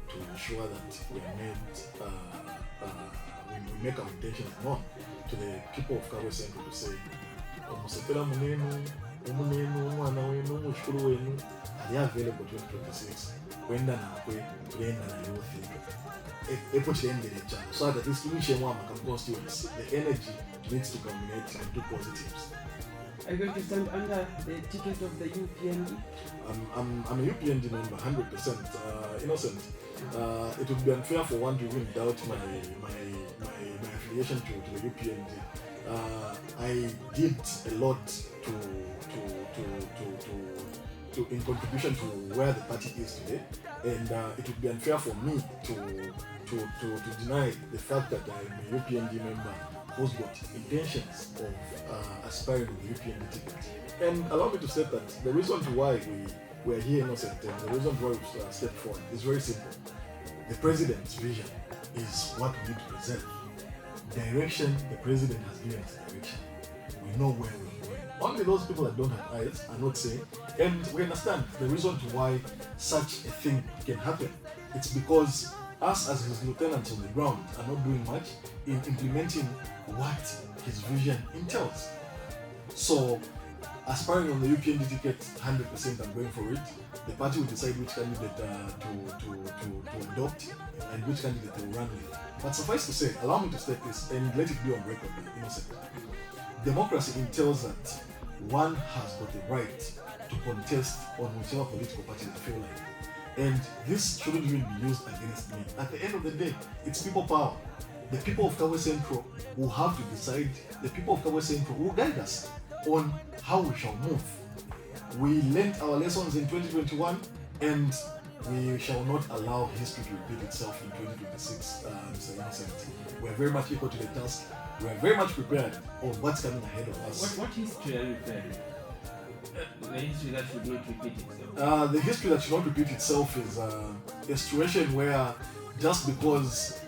to ensure that we make our intentions known to the people of Kabwe Central to say, Omusepera munenu, umunenu, umwana wenu, umushukuru wenu, are available 2026. Mwenda na kwe, Mwenda na youth. Epo chende lecha. So that this Luishe Mwama can constituents, the energy needs to culminate into positives. Are you going to stand under the ticket of the UPND? I'm a UPND member, 100% innocent. It would be unfair for one to even doubt my affiliation to the UPND. I did a lot to in contribution to where the party is today, and it would be unfair for me to deny the fact that I'm a UPND member who's got intentions of aspiring to the UPND ticket. And allow me to say that the reason why we are here innocent and the reason why we stepped forward is very simple. The president's vision is what we need to preserve. Direction, the president has given us direction. We know where we're going. Only those people that don't have eyes are not saying, and we understand the reason why such a thing can happen. It's because us as his lieutenants on the ground are not doing much in implementing what his vision entails. So, aspiring on the UPND ticket, 100% I'm going for it. The party will decide which candidate to adopt and which candidate they will run with. But suffice to say, allow me to state this and let it be on record, innocent. Democracy entails that one has got the right to contest on whichever political party they feel like. And this shouldn't even be used against me. At the end of the day, it's people power. The people of Kabwe Central will have to decide, the people of Kabwe Central will guide us on how we shall move. We learned our lessons in 2021 and we shall not allow history to repeat itself in 2026, Mr. Innocent. We are very much equal to the task. We are very much prepared on what's coming ahead of us. What history are you referring to? The history that should not repeat itself? The history that should not repeat itself is a situation where just because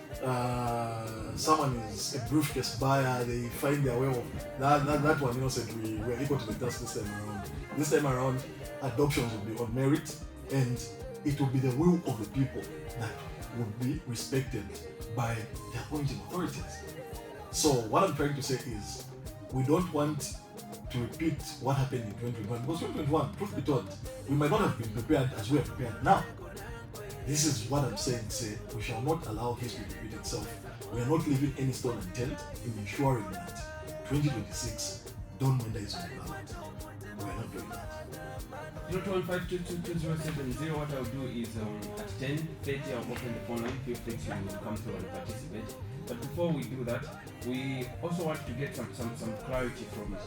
someone is a briefcase buyer, they find their way of that one. Innocent, we are equal to the task this time around. This time around, adoptions will be on merit, and it will be the will of the people that would be respected by the appointing authorities. So what I'm trying to say is, we don't want to repeat what happened in 2021, because 2021, truth be told, we might not have been prepared as we are prepared now. This is what I'm saying, we shall not allow history to repeat itself. We are not leaving any stone unturned in ensuring that 2026, Mwenda is on the ballot. We are not doing that. 021522270. What I'll do is at 10:30 I'll open the phone line. Feel free to come through and participate. But before we do that, we also want to get some clarity from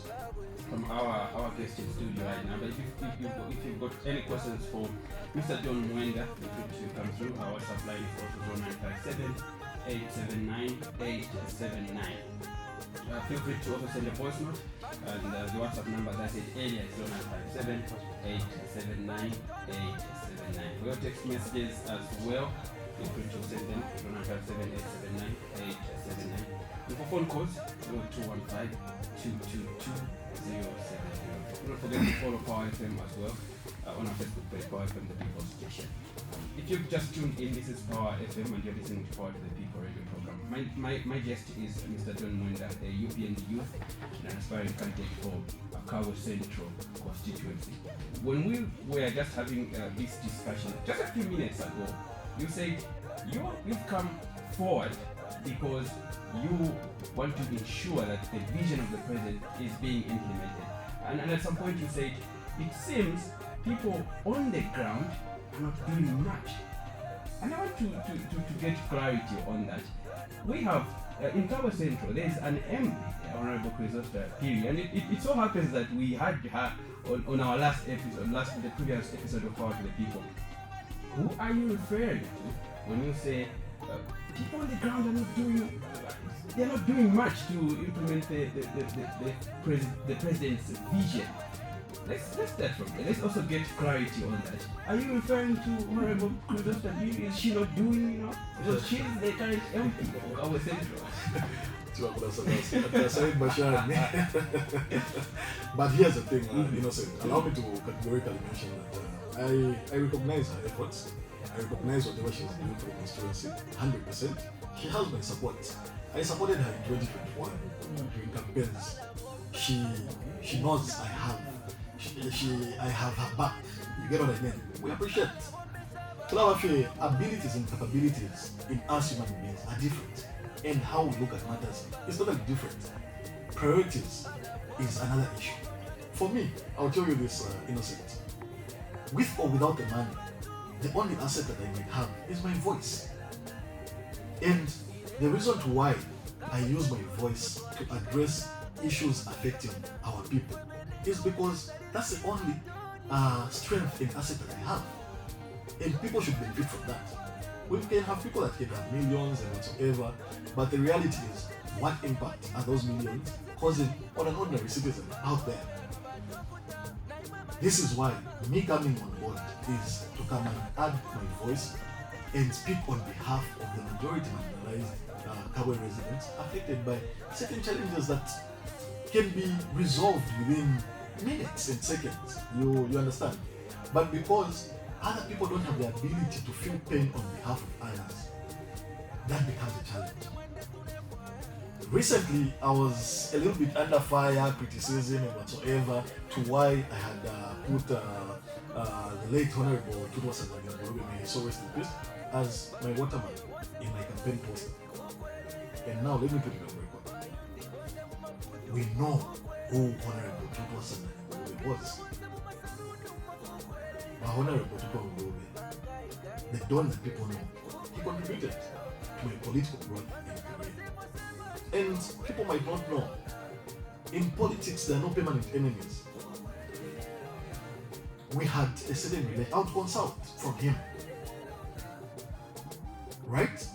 our guest in studio right now. But if you've got any questions for Mr. John Mwenda, feel free to come through. Our WhatsApp line is also 0957 879 879. Feel free to also send a voice note, and the WhatsApp number that is earlier is 0957 879 879. For your text messages as well, feel free to send them 0957 879 879. And for phone calls, 0215 222 070. Don't forget to follow Power FM as well on our Facebook page, Power FM The People Station. If you've just tuned in, this is Power FM and you're listening to Power to the People radio program. My guest is Mr. John Mwenda, a UPND youth and an aspiring candidate for Kabwe Central constituency. When we were just having this discussion just a few minutes ago, you said you've come forward because you want to ensure that the vision of the president is being implemented. And at some point you said, it seems people on the ground are not doing much. And I want to get clarity on that. We have, in Kabwe Central, there is an MP, Honorable Chrysosta Piri, and it so happens that we had her on our last episode, the previous episode of Power to the People. Who are you referring to when you say people on the ground are not doing, they're not doing much to implement the president's vision? Let's start from there. Let's also get clarity on that. Are you referring to Honorable Chrysosta Piri? Is she not doing, because she's the current MP of our Central? But here's the thing, Innocent. Allow me to categorically mention that I recognize her efforts. I recognize whatever she's doing for the constituency, 100%. She has my support. I supported her in 2021 during campaigns. She knows I have her back. You get what I mean? We appreciate. Our abilities and capabilities in us human beings are different, and how we look at matters is totally different. Priorities is another issue. For me, I'll tell you this, Innocent. With or without the money, the only asset that I might have is my voice. And the reason to why I use my voice to address issues affecting our people is because that's the only strength and asset that I have. And people should benefit from that. We can have people that can have millions and whatsoever, but the reality is, what impact are those millions causing on an ordinary citizen out there? This is why me coming on board is to come and add my voice and speak on behalf of the majority marginalized Kabwe residents affected by certain challenges that can be resolved within minutes and seconds. You understand? But because other people don't have the ability to feel pain on behalf of others, that becomes a challenge. Recently, I was a little bit under fire, criticism and whatsoever, to why I had put the late Honorable Tutwa Saganyangolobe, may he so rest in peace, as my waterman in my campaign poster. And now let me put it on record. We know who Honorable Tutwa Saganyangolobe was. But Honorable Tutwa Saganyangolobe, the don that people know, he contributed to a political growth in Korea. And people might not know, in politics there are no permanent enemies. We had a certain relation. I would consult from him. Right?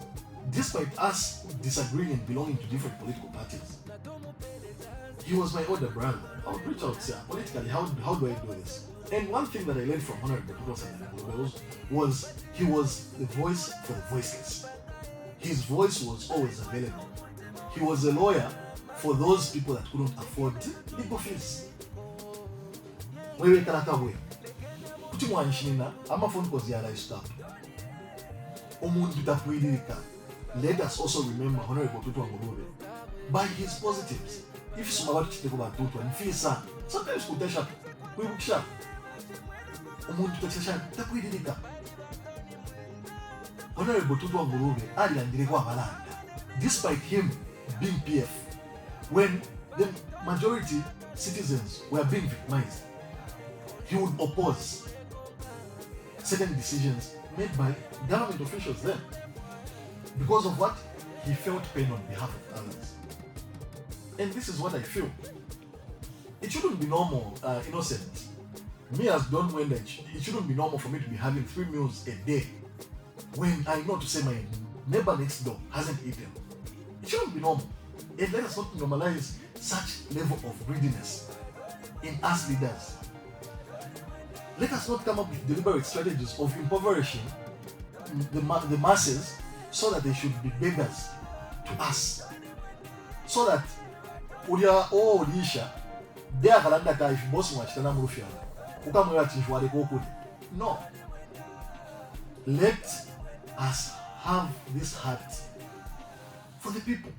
Despite us disagreeing and belonging to different political parties, he was my older brother. I would reach out, say, politically, how do I do this? And one thing that I learned from Honorable Tutwa was he was the voice for the voiceless. His voice was always available. He was a lawyer for those people that couldn't afford legal fees. Wewe kalakabwe. Kuti mwanshinina, ama phone calls ya live stop. Omuntu takwilika. Let us also remember Honorable Tutwa Ngolobe by his positives. If somebody to talk about Tutwa and feel sad, sometimes kutesha, kuibukisha. Omuntu takwilika. Honorable Tutwa Ngolobe alilandire kwa balanda. Despite him being PF, when the majority citizens were being victimized, he would oppose certain decisions made by government officials then. Because of what? He felt pain on behalf of others. And this is what I feel. It shouldn't be normal, Innocent. Me as Don Mwenda, it shouldn't be normal for me to be having 3 meals a day when I know to say my neighbor next door hasn't eaten. It shouldn't be normal. And let us not normalize such level of greediness in us leaders. Let us not come up with deliberate strategies of impoverishing the masses so that they should be beggars to us. So that ulia o ulisha they are kalanda ka if boss mwachitana mrufia ukamwela chinjwale kokuli. No. Let us have this heart for the people.